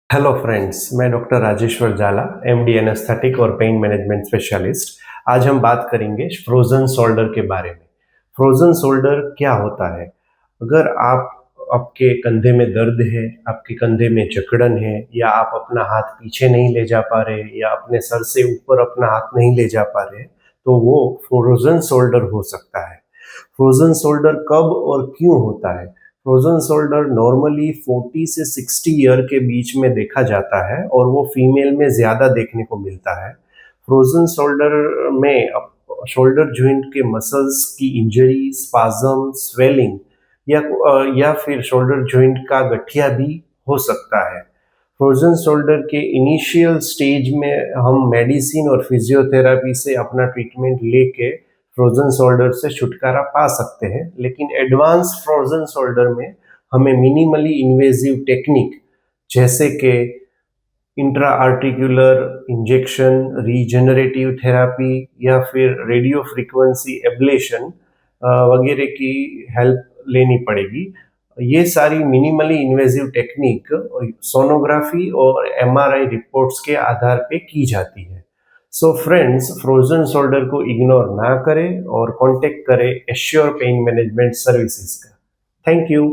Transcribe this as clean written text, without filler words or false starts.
Hello friends, मैं doctor Rajeshwar जाला, MD anaesthetic और पेन मैनेजमेंट स्पेशलिस्ट। आज हम बात करेंगे फ्रोजन शोल्डर के बारे में। फ्रोजन शोल्डर क्या होता है? अगर आपके कंधे में दर्द है, आपके कंधे में जकड़न है, या आप अपना हाथ पीछे नहीं ले जा पा रहे, या अपने सर से ऊपर अपना हाथ नहीं ले जा पा रहे, तो वो फ्रोजन शोल्डर हो सकता है। फ्रोजन शोल्डर कब और क्यों होता है? फ्रोजन शोल्डर नॉर्मली 40 से 60 ईयर के बीच में देखा जाता है और वो फीमेल में ज़्यादा देखने को मिलता है। फ्रोजन शोल्डर में शोल्डर जॉइंट के मसल्स की इंजरी, स्पाज्म, स्वेलिंग या फिर शोल्डर जॉइंट का गठिया भी हो सकता है। फ्रोजन शोल्डर के इनिशियल स्टेज में हम मेडिसिन और फिजियोथेरेपी से अपना ट्रीटमेंट लेके फ्रोजन शोल्डर से छुटकारा पा सकते हैं, लेकिन एडवांस फ्रोजन शोल्डर में हमें मिनिमली इन्वेजिव टेक्निक जैसे कि intra articular injection, regenerative therapy या फिर रेडियो फ्रीक्वेंसी एब्लेशन वगैरह की हेल्प लेनी पड़ेगी। ये सारी मिनिमली इन्वेजिव टेक्निक सोनोग्राफी और एमआरआई रिपोर्ट्स के आधार पे की जाती है। सो फ्रेंड्स, फ्रोजन शोल्डर को इग्नोर ना करें और कांटेक्ट करें एश्योर पेन मैनेजमेंट सर्विसेज का। Thank you.